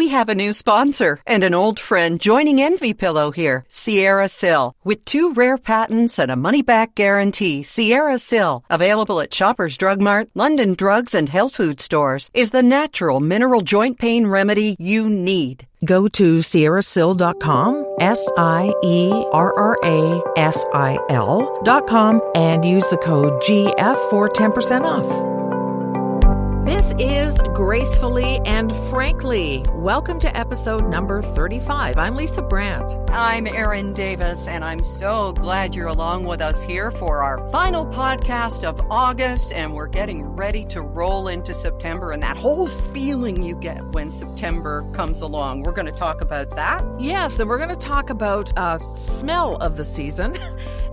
We have a new sponsor and an old friend joining Envy Pillow here, Sierra Sil. With 2 rare patents and a money-back guarantee, Sierra Sil, available at Shoppers Drug Mart, London Drugs and Health Food stores, is the natural mineral joint pain remedy you need. Go to sierrasil.com, SIERRASIL.com, and use the code GF for 10% off. This is Gracefully and Frankly. Welcome to episode number 35. I'm Lisa Brandt. I'm Erin Davis, and I'm so glad you're along with us here for our final podcast of August, and we're getting ready to roll into September and that whole feeling you get when September comes along. We're going to talk about that. Yes, and we're going to talk about smell of the season.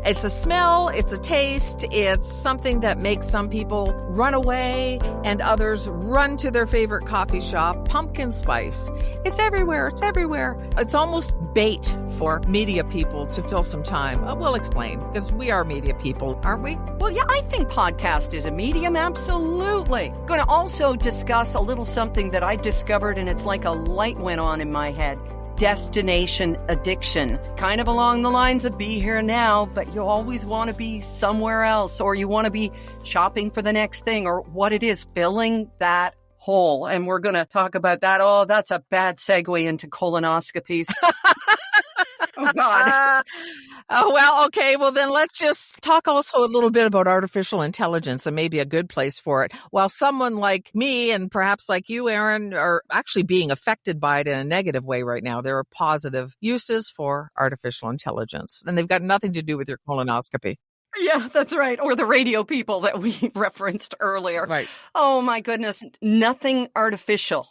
It's a smell, it's a taste, it's something that makes some people run away and others run to their favorite coffee shop. Pumpkin spice. It's everywhere, it's everywhere. It's almost bait for media people to fill some time. We'll explain, because we are media people, aren't we? Well, yeah, I think podcast is a medium, absolutely. Going to also discuss a little something that I discovered, and it's like a light went on in my head. Destination addiction. Kind of along the lines of be here now, but you always want to be somewhere else, or you want to be shopping for the next thing, or what it is, filling that hole. And we're going to talk about that. Oh, that's a bad segue into colonoscopies. Oh, God. Oh, well, okay. Well, then let's just talk also a little bit about artificial intelligence, and maybe a good place for it. While someone like me and perhaps like you, Erin, are actually being affected by it in a negative way right now, there are positive uses for artificial intelligence, and they've got nothing to do with your colonoscopy. Yeah, that's right. Or the radio people that we referenced earlier. Right. Oh, my goodness. Nothing artificial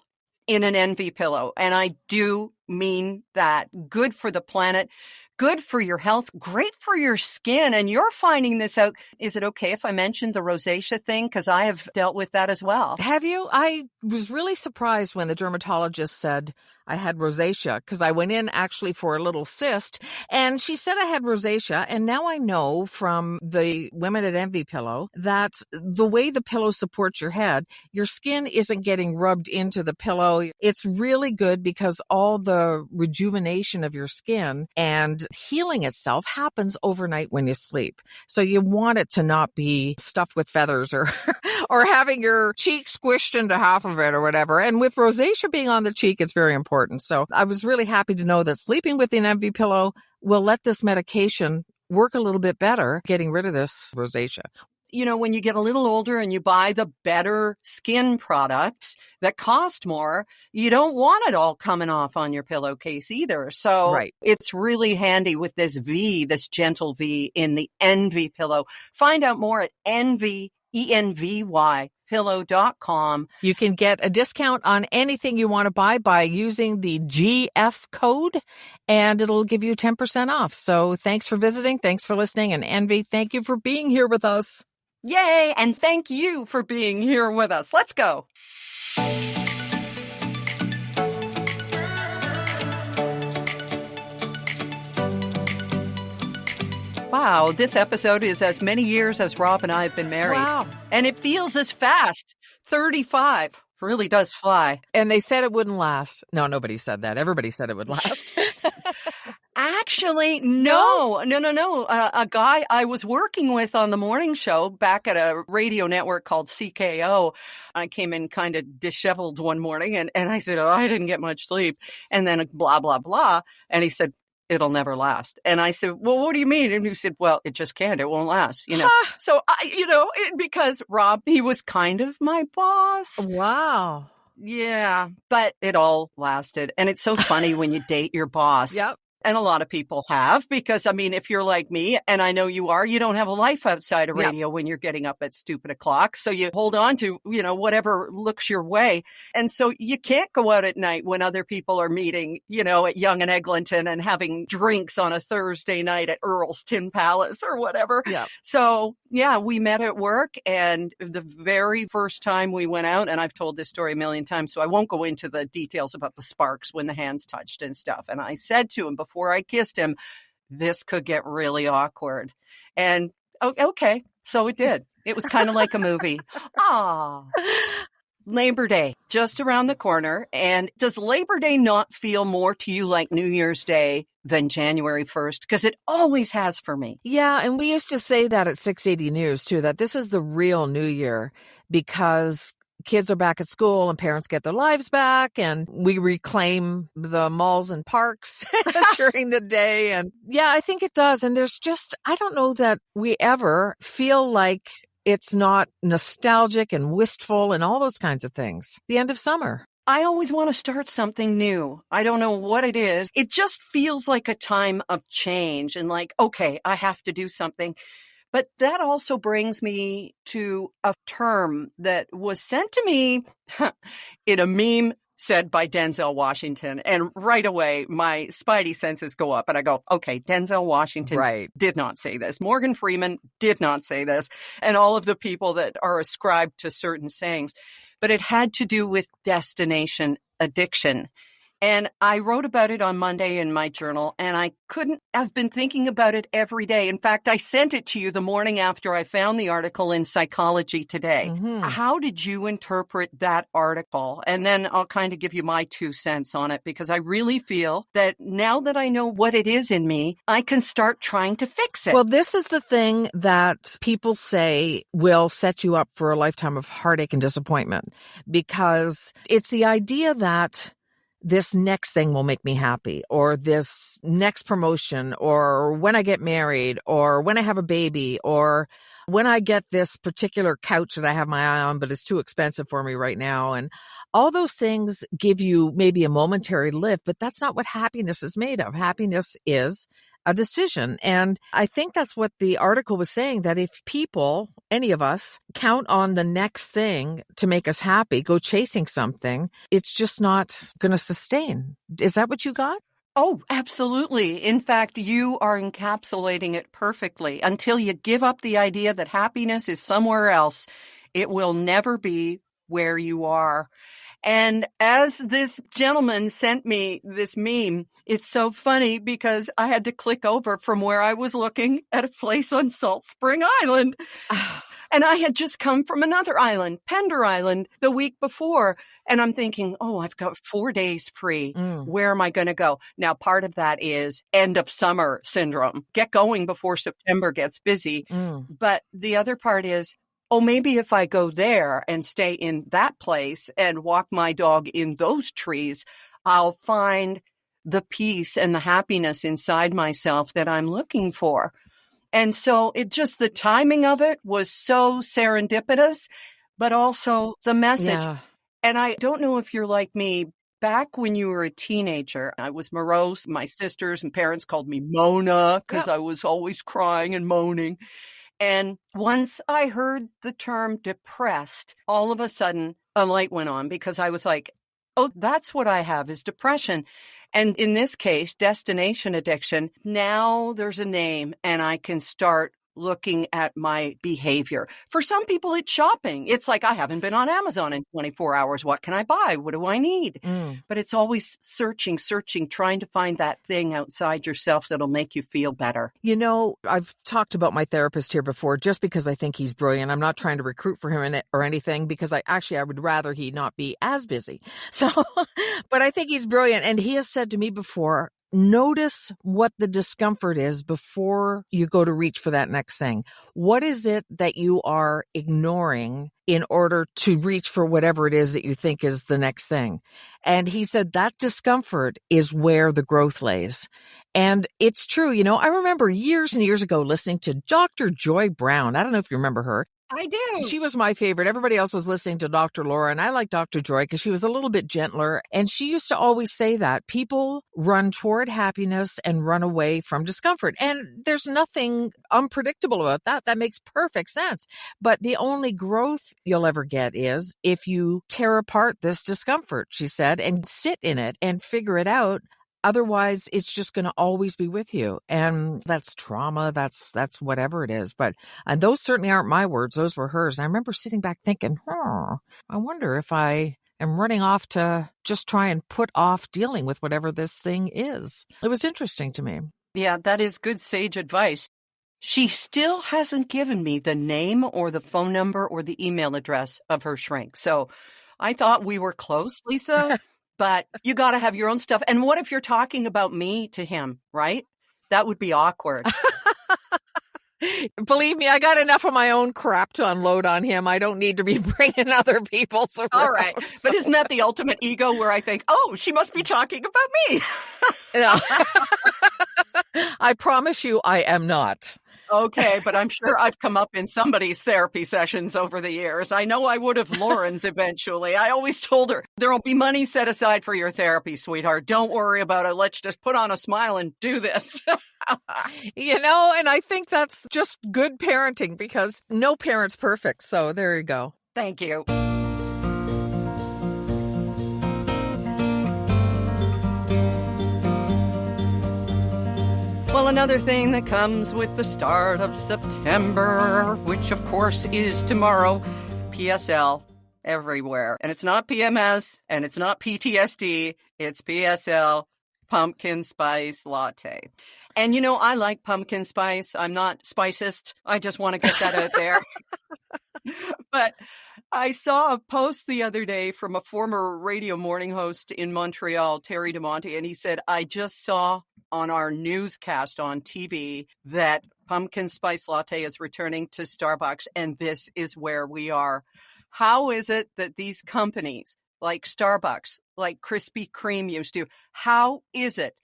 in an Envy pillow. And I do mean that. Good for the planet, good for your health, great for your skin. And you're finding this out. Is it okay if I mention the rosacea thing? Because I have dealt with that as well. Have you? I was really surprised when the dermatologist said I had rosacea, because I went in actually for a little cyst, and she said I had rosacea. And now I know from the women at Envy Pillow that the way the pillow supports your head, your skin isn't getting rubbed into the pillow. It's really good because all the rejuvenation of your skin and healing itself happens overnight when you sleep. So you want it to not be stuffed with feathers or or having your cheek squished into half of it or whatever. And with rosacea being on the cheek, it's very important. So I was really happy to know that sleeping with an Envy pillow will let this medication work a little bit better, getting rid of this rosacea. You know, when you get a little older and you buy the better skin products that cost more, you don't want it all coming off on your pillowcase either. So right. It's really handy with this V, this gentle V in the Envy pillow. Find out more at Envy, ENVY. Pillow.com. You can get a discount on anything you want to buy by using the GF code, and it'll give you 10% off. So thanks for visiting. Thanks for listening. And Envy, thank you for being here with us. Yay. And thank you for being here with us. Let's go. Wow, this episode is as many years as Rob and I have been married. Wow. And it feels as fast. 35 really does fly. And they said it wouldn't last. No, nobody said that. Everybody said it would last. Actually, no. A guy I was working with on the morning show back at a radio network called CKO. I came in kind of disheveled one morning and I said, oh, I didn't get much sleep. And then blah, blah, blah. And he said, it'll never last. And I said, well, what do you mean? And he said, well, it just can't. It won't last, you know. So, because Rob, he was kind of my boss. Wow. Yeah, but it all lasted. And it's so funny when you date your boss. Yep. And a lot of people have, because, I mean, if you're like me, and I know you are, you don't have a life outside of radio when you're getting up at stupid o'clock. So you hold on to, whatever looks your way. And so you can't go out at night when other people are meeting, at Yonge and Eglinton and having drinks on a Thursday night at Earl's Tin Palace or whatever. Yeah. So, yeah, we met at work. And the very first time we went out, and I've told this story a million times, so I won't go into the details about the sparks when the hands touched and stuff. And I said to him before I kissed him, this could get really awkward. And okay, so it did. It was kind of like a movie. Ah. Labor Day, just around the corner. And does Labor Day not feel more to you like New Year's Day than January 1st? Because it always has for me. Yeah, and we used to say that at 680 News, too, that this is the real New Year because kids are back at school and parents get their lives back and we reclaim the malls and parks during the day. And yeah, I think it does. And there's just, I don't know that we ever feel like it's not nostalgic and wistful and all those kinds of things. The end of summer. I always want to start something new. I don't know what it is. It just feels like a time of change and like, okay, I have to do something. But that also brings me to a term that was sent to me in a meme said by Denzel Washington. And right away, my spidey senses go up and I go, okay, Denzel Washington did not say this. Morgan Freeman did not say this. And all of the people that are ascribed to certain sayings. But it had to do with destination addiction. And I wrote about it on Monday in my journal, and I've been thinking about it every day. In fact, I sent it to you the morning after I found the article in Psychology Today. Mm-hmm. How did you interpret that article? And then I'll kind of give you my 2 cents on it, because I really feel that now that I know what it is in me, I can start trying to fix it. Well, this is the thing that people say will set you up for a lifetime of heartache and disappointment, because it's the idea that this next thing will make me happy, or this next promotion, or when I get married, or when I have a baby, or when I get this particular couch that I have my eye on, but it's too expensive for me right now. And all those things give you maybe a momentary lift, but that's not what happiness is made of. Happiness is a decision. And I think that's what the article was saying, that if people, any of us, count on the next thing to make us happy, go chasing something, it's just not going to sustain. Is that what you got? Oh, absolutely. In fact, you are encapsulating it perfectly. Until you give up the idea that happiness is somewhere else, it will never be where you are. And as this gentleman sent me this meme, it's so funny because I had to click over from where I was looking at a place on Salt Spring Island. And I had just come from another island, Pender Island, the week before. And I'm thinking, oh, I've got 4 days free. Where am I going to go? Now, part of that is end of summer syndrome. Get going before September gets busy. But the other part is, oh, maybe if I go there and stay in that place and walk my dog in those trees, I'll find the peace and the happiness inside myself that I'm looking for. And so the timing of it was so serendipitous, but also the message. Yeah. And I don't know if you're like me. Back when you were a teenager, I was morose. My sisters and parents called me Mona because I was always crying and moaning. And once I heard the term depressed, all of a sudden a light went on, because I was like, oh, that's what I have, is depression. And in this case, destination addiction. Now there's a name and I can start looking at my behavior. For some people, it's shopping. It's like, I haven't been on Amazon in 24 hours. What can I buy? What do I need? But it's always searching, trying to find that thing outside yourself that'll make you feel better. You know, I've talked about my therapist here before, just because I think he's brilliant. I'm not trying to recruit for him or anything, because I would rather he not be as busy. So, but I think he's brilliant. And he has said to me before, notice what the discomfort is before you go to reach for that next thing. What is it that you are ignoring in order to reach for whatever it is that you think is the next thing? And he said that discomfort is where the growth lays. And it's true. You know, I remember years and years ago listening to Dr. Joy Brown. I don't know if you remember her. I do. She was my favorite. Everybody else was listening to Dr. Laura, and I like Dr. Joy because she was a little bit gentler. And she used to always say that people run toward happiness and run away from discomfort. And there's nothing unpredictable about that. That makes perfect sense. But the only growth you'll ever get is if you tear apart this discomfort, she said, and sit in it and figure it out. Otherwise, it's just going to always be with you. And that's trauma. That's whatever it is. And those certainly aren't my words. Those were hers. And I remember sitting back thinking, I wonder if I am running off to just try and put off dealing with whatever this thing is. It was interesting to me. Yeah, that is good sage advice. She still hasn't given me the name or the phone number or the email address of her shrink. So I thought we were close, Lisa, but you got to have your own stuff. And what if you're talking about me to him, right? That would be awkward. Believe me, I got enough of my own crap to unload on him. I don't need to be bringing other people's around. All right. But isn't that the ultimate ego where I think, oh, she must be talking about me? No. I promise you I am not. Okay, but I'm sure I've come up in somebody's therapy sessions over the years. I know I would have Lauren's eventually. I always told her, there will be money set aside for your therapy, sweetheart. Don't worry about it. Let's just put on a smile and do this. And I think that's just good parenting because no parent's perfect. So there you go. Thank you. Well, another thing that comes with the start of September, which of course is tomorrow, PSL everywhere. And it's not PMS and it's not PTSD, it's PSL, pumpkin spice latte. And I like pumpkin spice. I'm not spicist. I just want to get that out there. But I saw a post the other day from a former radio morning host in Montreal, Terry DeMonte, and he said, I just saw on our newscast on TV that pumpkin spice latte is returning to Starbucks, and this is where we are. How is it that these companies like Starbucks, like Krispy Kreme used to, how is it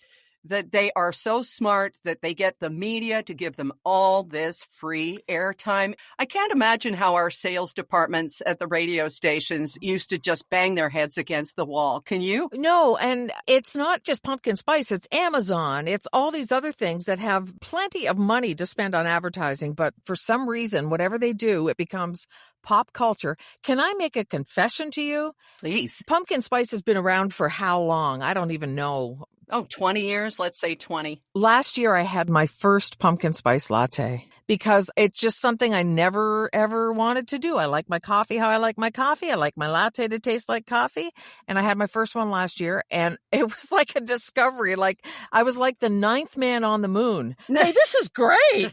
that they are so smart that they get the media to give them all this free airtime? I can't imagine how our sales departments at the radio stations used to just bang their heads against the wall. Can you? No, and it's not just pumpkin spice. It's Amazon. It's all these other things that have plenty of money to spend on advertising. But for some reason, whatever they do, it becomes pop culture. Can I make a confession to you? Please. Pumpkin spice has been around for how long? I don't even know. Oh, 20 years? Let's say 20. Last year, I had my first pumpkin spice latte because it's just something I never, ever wanted to do. I like my coffee how I like my coffee. I like my latte to taste like coffee. And I had my first one last year, and it was like a discovery. Like I was like the 9th man on the moon. Hey, this is great. Wait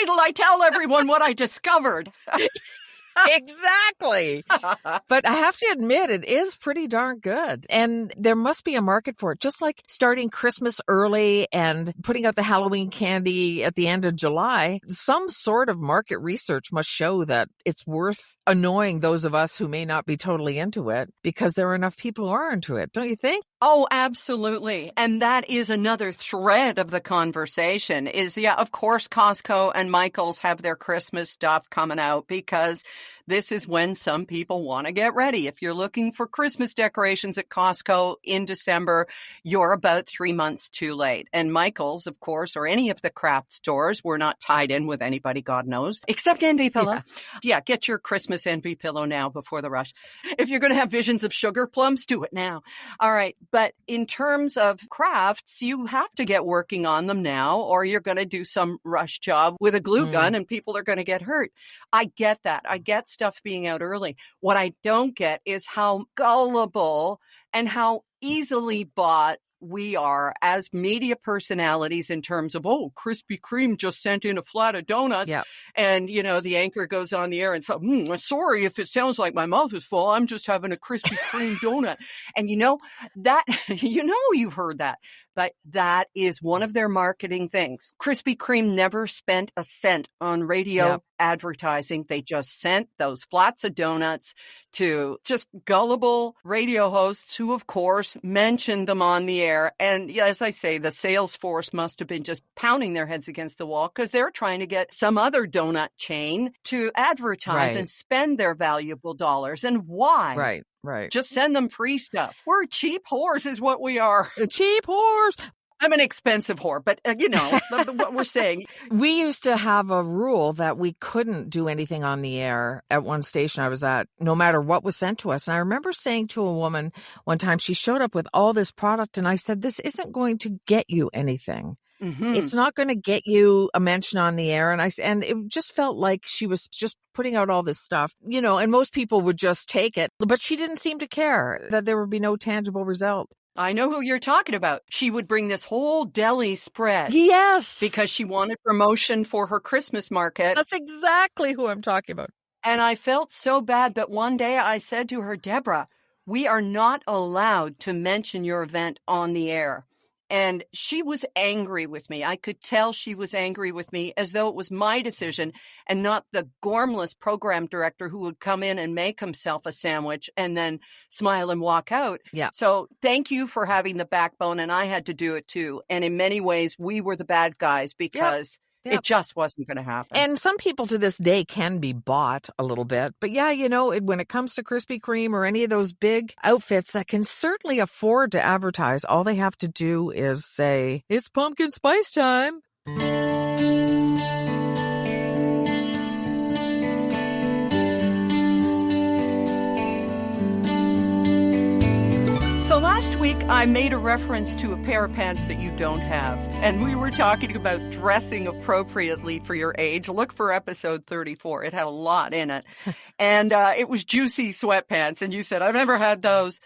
till I tell everyone what I discovered. Exactly. But I have to admit, it is pretty darn good. And there must be a market for it. Just like starting Christmas early and putting out the Halloween candy at the end of July, some sort of market research must show that it's worth annoying those of us who may not be totally into it because there are enough people who are into it. Don't you think? Oh, absolutely. And that is another thread of the conversation is, of course, Costco and Michael's have their Christmas stuff coming out because this is when some people want to get ready. If you're looking for Christmas decorations at Costco in December, you're about 3 months too late. And Michael's, of course, or any of the craft stores, we're not tied in with anybody, God knows, except Envy Pillow. Yeah, get your Christmas Envy Pillow now before the rush. If you're going to have visions of sugar plums, do it now. All right. But in terms of crafts, you have to get working on them now, or you're going to do some rush job with a glue gun and people are going to get hurt. I get that. I get stuff being out early. What I don't get is how gullible and how easily bought we are as media personalities in terms of, Krispy Kreme just sent in a flat of donuts. Yep. And, the anchor goes on the air and says, sorry if it sounds like my mouth is full. I'm just having a Krispy Kreme donut. And that, you've heard that. But that is one of their marketing things. Krispy Kreme never spent a cent on radio advertising. They just sent those flats of donuts to just gullible radio hosts who, of course, mentioned them on the air. And as I say, the sales force must have been just pounding their heads against the wall because they're trying to get some other donut chain to advertise and spend their valuable dollars. And why? Right. Just send them free stuff. We're cheap whores is what we are. Cheap whores. I'm an expensive whore, but what we're saying. We used to have a rule that we couldn't do anything on the air at one station I was at, no matter what was sent to us. And I remember saying to a woman one time, she showed up with all this product and I said, this isn't going to get you anything. Mm-hmm. It's not going to get you a mention on the air. And it just felt like she was just putting out all this stuff, and most people would just take it. But she didn't seem to care that there would be no tangible result. I know who you're talking about. She would bring this whole deli spread. Yes. Because she wanted promotion for her Christmas market. That's exactly who I'm talking about. And I felt so bad that one day I said to her, Deborah, we are not allowed to mention your event on the air. And she was angry with me. I could tell she was angry with me as though it was my decision and not the gormless program director who would come in and make himself a sandwich and then smile and walk out. Yeah. So thank you for having the backbone. And I had to do it too. And in many ways, we were the bad guys because Yep. it just wasn't going to happen. And some people to this day can be bought a little bit. But yeah, when it comes to Krispy Kreme or any of those big outfits that can certainly afford to advertise, all they have to do is say, it's pumpkin spice time. So last week, I made a reference to a pair of pants that you don't have. And we were talking about dressing appropriately for your age. Look for episode 34. It had a lot in it. And it was juicy sweatpants. And you said, I've never had those.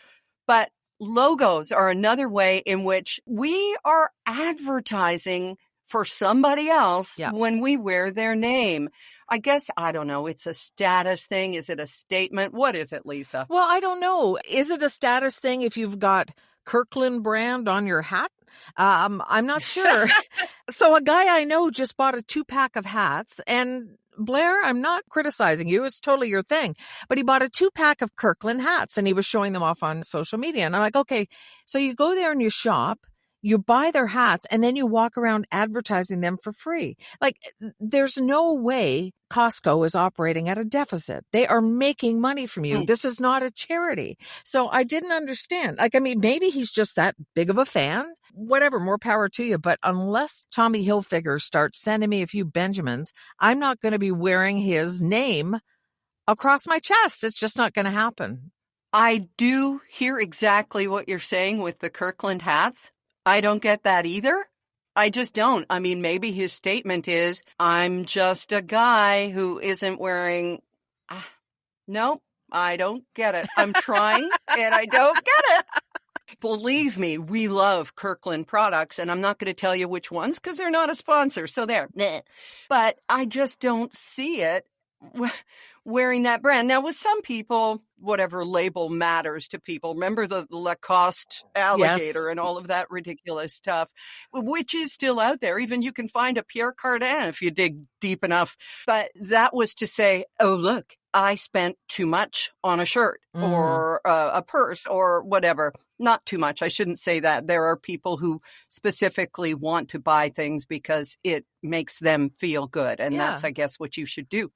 But logos are another way in which we are advertising for somebody else when we wear their name. I guess, I don't know, it's a status thing. Is it a statement? What is it, Lisa? Well, I don't know. Is it a status thing if you've got Kirkland brand on your hat? I'm not sure. So a guy I know just bought a 2-pack of hats, and Blair, I'm not criticizing you. It's totally your thing. But he bought a 2-pack of Kirkland hats and he was showing them off on social media. And I'm like, okay, so you go there and you shop, you buy their hats, and then you walk around advertising them for free. Like, there's no way Costco is operating at a deficit. They are making money from you. This is not a charity. So I didn't understand. Like, I mean, maybe he's just that big of a fan. Whatever, more power to you. But unless Tommy Hilfiger starts sending me a few Benjamins, I'm not going to be wearing his name across my chest. It's just not going to happen. I do hear exactly what you're saying with the Kirkland hats. I don't get that either. I just don't. I mean, maybe his statement is, I'm just a guy who isn't wearing... Nope, I don't get it. I'm trying and I don't get it. Believe me, we love Kirkland products, and I'm not going to tell you which ones because they're not a sponsor. So there. But I just don't see it wearing that brand. Now, with some people, whatever label matters to people. Remember the Lacoste alligator and all of that ridiculous stuff, which is still out there. Even you can find a Pierre Cardin if you dig deep enough. But that was to say, oh, look, I spent too much on a shirt or a purse or whatever. Not too much. I shouldn't say that. There are people who specifically want to buy things because it makes them feel good. And that's, I guess, what you should do.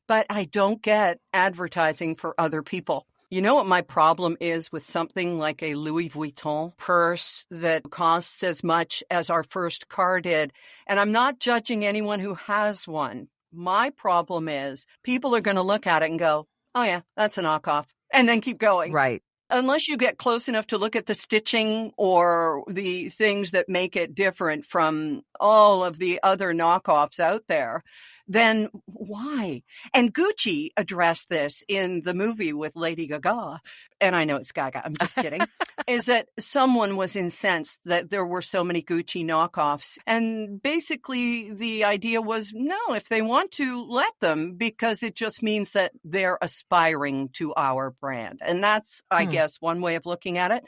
But I don't get advertising for other people. You know what my problem is with something like a Louis Vuitton purse that costs as much as our first car did? And I'm not judging anyone who has one. My problem is people are going to look at it and go, oh, yeah, that's a knockoff, and then keep going. Right. Unless you get close enough to look at the stitching or the things that make it different from all of the other knockoffs out there, then why? And Gucci addressed this in the movie with Lady Gaga. And I know it's Gaga, I'm just kidding. Is that someone was incensed that there were so many Gucci knockoffs. And basically the idea was, no, if they want to, let them, because it just means that they're aspiring to our brand. And that's, I guess, one way of looking at it.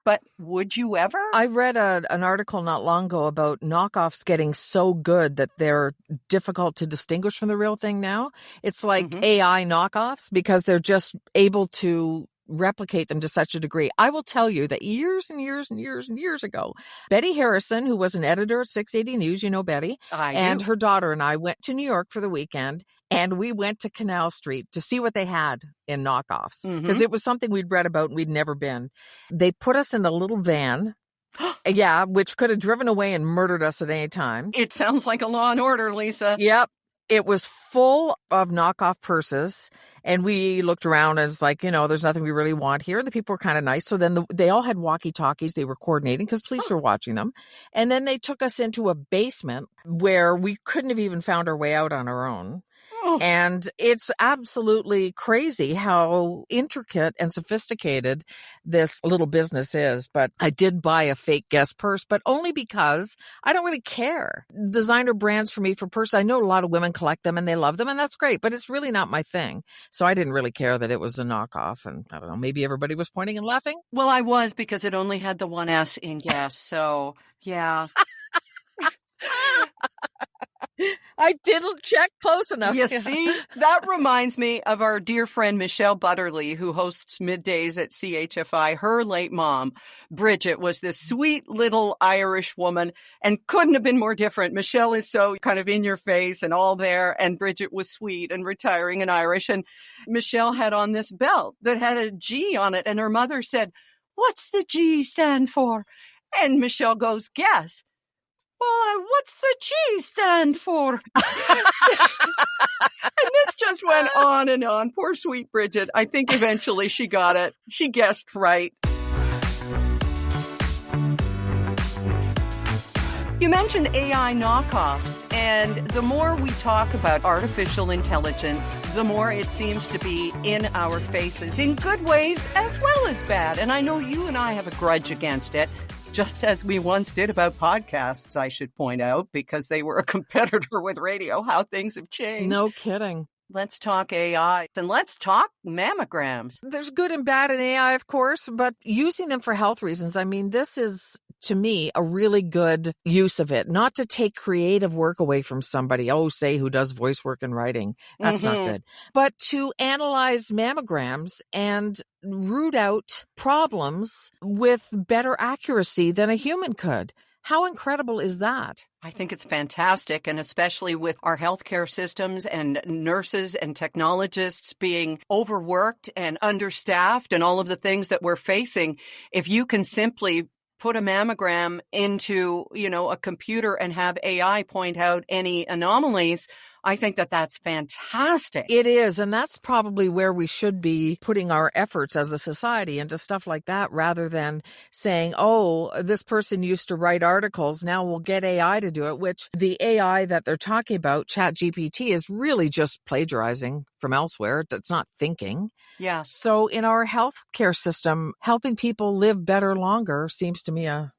But would you ever? I read an article not long ago about knockoffs getting so good that they're difficult to distinguish from the real thing now. It's like AI knockoffs because they're just able to replicate them to such a degree. I will tell you that years and years and years and years ago, Betty Harrison, who was an editor at 680 News, you know Betty, and her daughter and I went to New York for the weekend, and we went to Canal Street to see what they had in knockoffs because it was something we'd read about and we'd never been. They put us in a little van, which could have driven away and murdered us at any time. It sounds like a Law and Order, Lisa. Yep. It was full of knockoff purses, and we looked around and it's like, there's nothing we really want here. The people were kind of nice. So then they all had walkie-talkies. They were coordinating because police were watching them. And then they took us into a basement where we couldn't have even found our way out on our own. And it's absolutely crazy how intricate and sophisticated this little business is. But I did buy a fake Guess purse, but only because I don't really care. Designer brands for me for purses, I know a lot of women collect them and they love them, and that's great, but it's really not my thing. So I didn't really care that it was a knockoff. And I don't know, maybe everybody was pointing and laughing. Well, I was, because it only had the one S in Guess. So, yeah. I didn't check close enough. You see, that reminds me of our dear friend Michelle Butterly, who hosts middays at CHFI. Her late mom, Bridget, was this sweet little Irish woman and couldn't have been more different. Michelle is so kind of in your face and all there, and Bridget was sweet and retiring and Irish. And Michelle had on this belt that had a G on it, and her mother said, "What's the G stand for?" And Michelle goes, "Guess." "Well, what's the G stand for?" And this just went on and on. Poor sweet Bridget. I think eventually she got it. She guessed right. You mentioned AI knockoffs, and the more we talk about artificial intelligence, the more it seems to be in our faces, in good ways as well as bad. And I know you and I have a grudge against it. Just as we once did about podcasts, I should point out, because they were a competitor with radio, how things have changed. No kidding. Let's talk AI, and let's talk mammograms. There's good and bad in AI, of course, but using them for health reasons, I mean, this is, to me, a really good use of it. Not to take creative work away from somebody, say, who does voice work and writing. That's not good. But to analyze mammograms and root out problems with better accuracy than a human could. How incredible is that? I think it's fantastic, and especially with our healthcare systems and nurses and technologists being overworked and understaffed and all of the things that we're facing, if you can simply put a mammogram into, a computer and have AI point out any anomalies, I think that that's fantastic. It is, and that's probably where we should be putting our efforts as a society into stuff like that, rather than saying, this person used to write articles, now we'll get AI to do it, which the AI that they're talking about, ChatGPT, is really just plagiarizing from elsewhere. It's not thinking. Yeah. So in our healthcare system, helping people live better longer seems to me a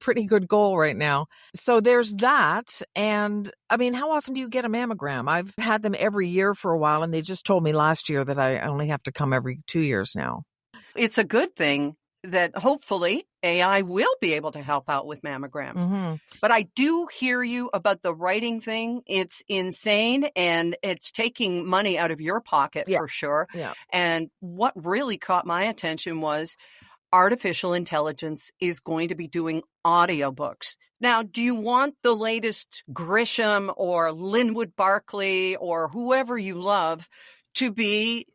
pretty good goal right now. So there's that. And I mean, how often do you get a mammogram? I've had them every year for a while, and they just told me last year that I only have to come every 2 years now. It's a good thing that hopefully AI will be able to help out with mammograms. Mm-hmm. But I do hear you about the writing thing. It's insane, and it's taking money out of your pocket for sure. Yeah. And what really caught my attention was artificial intelligence is going to be doing audiobooks. Now, do you want the latest Grisham or Linwood Barclay or whoever you love to be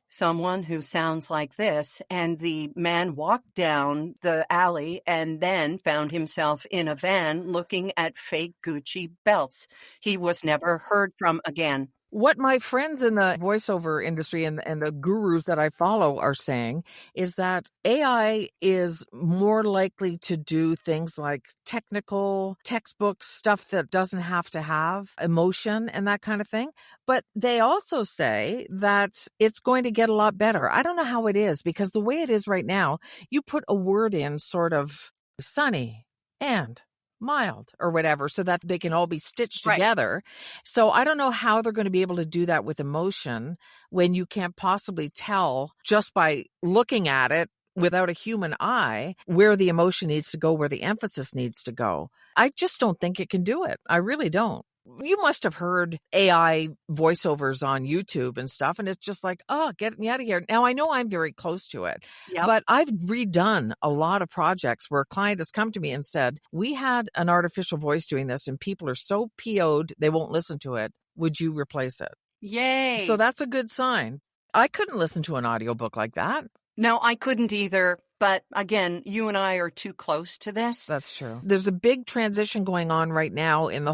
someone who sounds like this? And the man walked down the alley and then found himself in a van looking at fake Gucci belts. He was never heard from again. What my friends in the voiceover industry and the gurus that I follow are saying is that AI is more likely to do things like technical textbook stuff that doesn't have to have emotion and that kind of thing. But they also say that it's going to get a lot better. I don't know how it is, because the way it is right now, you put a word in sort of sunny and mild or whatever, so that they can all be stitched together. So I don't know how they're going to be able to do that with emotion when you can't possibly tell just by looking at it without a human eye where the emotion needs to go, where the emphasis needs to go. I just don't think it can do it. I really don't. You must have heard AI voiceovers on YouTube and stuff, and it's just like, get me out of here. Now, I know I'm very close to it, but I've redone a lot of projects where a client has come to me and said, we had an artificial voice doing this, and people are so PO'd, they won't listen to it. Would you replace it? Yay. So that's a good sign. I couldn't listen to an audiobook like that. No, I couldn't either. But again, you and I are too close to this. That's true. There's a big transition going on right now in the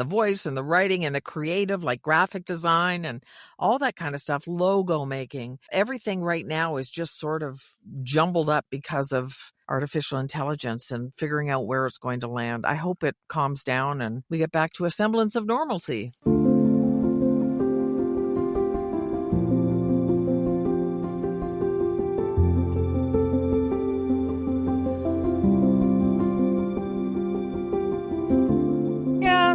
voice and the writing and the creative, like graphic design and all that kind of stuff, logo making. Everything right now is just sort of jumbled up because of artificial intelligence and figuring out where it's going to land. I hope it calms down and we get back to a semblance of normalcy.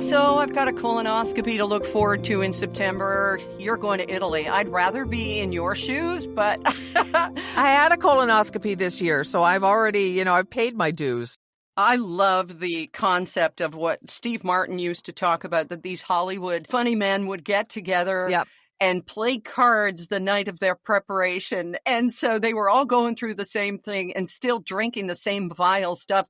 So I've got a colonoscopy to look forward to in September. You're going to Italy. I'd rather be in your shoes, but I had a colonoscopy this year, so I've already, I've paid my dues. I love the concept of what Steve Martin used to talk about, that these Hollywood funny men would get together and play cards the night of their preparation. And so they were all going through the same thing and still drinking the same vile stuff.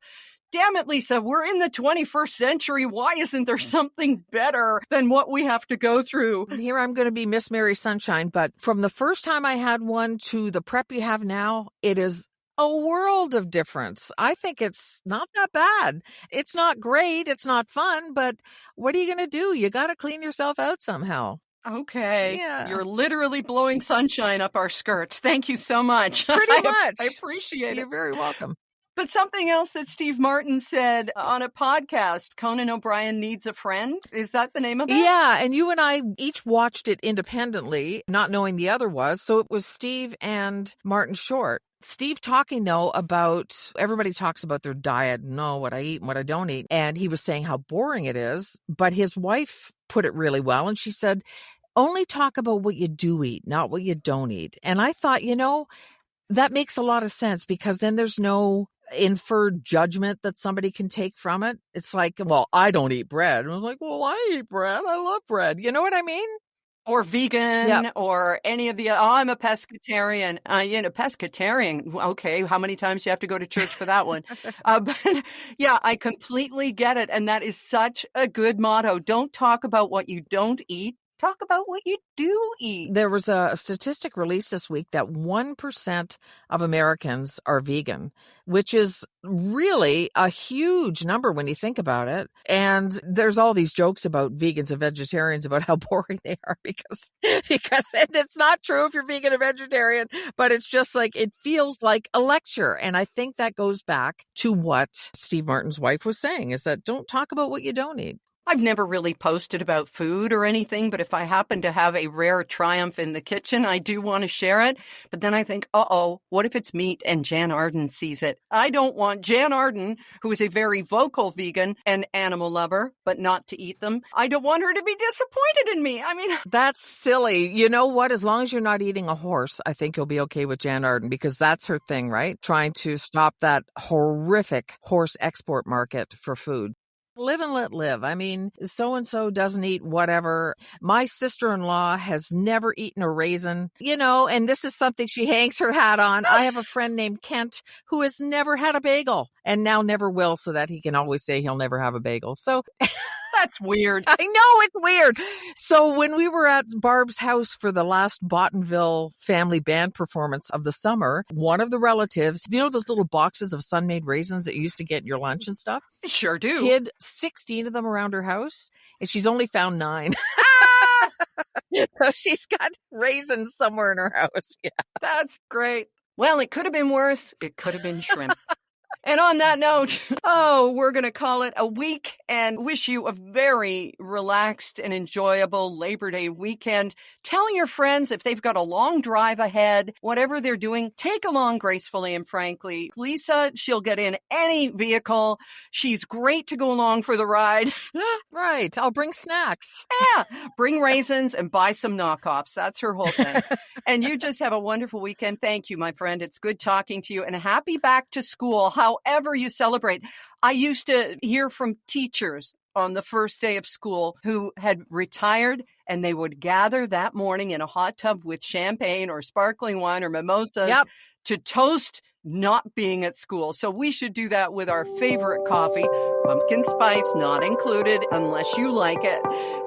Damn it, Lisa, we're in the 21st century. Why isn't there something better than what we have to go through? Here I'm going to be Miss Mary Sunshine, but from the first time I had one to the prep you have now, it is a world of difference. I think it's not that bad. It's not great. It's not fun, but what are you going to do? You got to clean yourself out somehow. Okay. Yeah. You're literally blowing sunshine up our skirts. Thank you so much. Pretty much. I appreciate it. You're very welcome. But something else that Steve Martin said on a podcast, Conan O'Brien Needs a Friend. Is that the name of it? Yeah, and you and I each watched it independently, not knowing the other was. So it was Steve and Martin Short. Steve talking, though, about everybody talks about their diet, what I eat and what I don't eat. And he was saying how boring it is. But his wife put it really well. And she said, only talk about what you do eat, not what you don't eat. And I thought, that makes a lot of sense, because then there's no inferred judgment that somebody can take from it. It's like, well, I don't eat bread. And I was like, well, I eat bread. I love bread. You know what I mean? Or vegan, or any of the, I'm a pescatarian. Pescatarian. Okay, how many times do you have to go to church for that one? But yeah, I completely get it. And that is such a good motto. Don't talk about what you don't eat. Talk about what you do eat. There was a statistic released this week that 1% of Americans are vegan, which is really a huge number when you think about it. And there's all these jokes about vegans and vegetarians about how boring they are because and it's not true if you're vegan or vegetarian, but it's just like, it feels like a lecture. And I think that goes back to what Steve Martin's wife was saying, is that don't talk about what you don't eat. I've never really posted about food or anything, but if I happen to have a rare triumph in the kitchen, I do want to share it. But then I think, what if it's meat and Jan Arden sees it? I don't want Jan Arden, who is a very vocal vegan and animal lover, but not to eat them. I don't want her to be disappointed in me. I mean, that's silly. You know what? As long as you're not eating a horse, I think you'll be okay with Jan Arden, because that's her thing, right? Trying to stop that horrific horse export market for food. Live and let live. I mean, so-and-so doesn't eat whatever. My sister-in-law has never eaten a raisin, and this is something she hangs her hat on. I have a friend named Kent who has never had a bagel and now never will, so that he can always say he'll never have a bagel. So that's weird. I know, it's weird. So when we were at Barb's house for the last Bottonville family band performance of the summer, one of the relatives, those little boxes of sun-made raisins that you used to get in your lunch and stuff? Sure do. Hid 16 of them around her house, and she's only found 9. So she's got raisins somewhere in her house. Yeah. That's great. Well, it could have been worse. It could have been shrimp. And on that note, we're going to call it a week and wish you a very relaxed and enjoyable Labor Day weekend. Tell your friends if they've got a long drive ahead, whatever they're doing, take along Gracefully and Frankly. Lisa, she'll get in any vehicle. She's great to go along for the ride. Right. I'll bring snacks. Yeah. Bring raisins and buy some knockoffs. That's her whole thing. And you just have a wonderful weekend. Thank you, my friend. It's good talking to you, and happy back to school. However you celebrate. I used to hear from teachers on the first day of school who had retired, and they would gather that morning in a hot tub with champagne or sparkling wine or mimosas to toast not being at school. So we should do that with our favorite coffee, pumpkin spice not included unless you like it,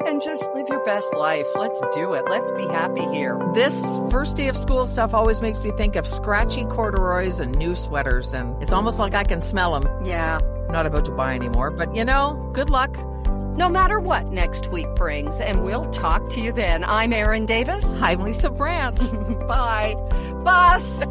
and just live your best life. Let's do it. Let's be happy here. This first day of school stuff always makes me think of scratchy corduroys and new sweaters, and it's almost like I can smell them. Yeah. I'm not about to buy anymore, but good luck. No matter what next week brings, and we'll talk to you then. I'm Erin Davis. I'm Lisa Brandt. Bye. Bus.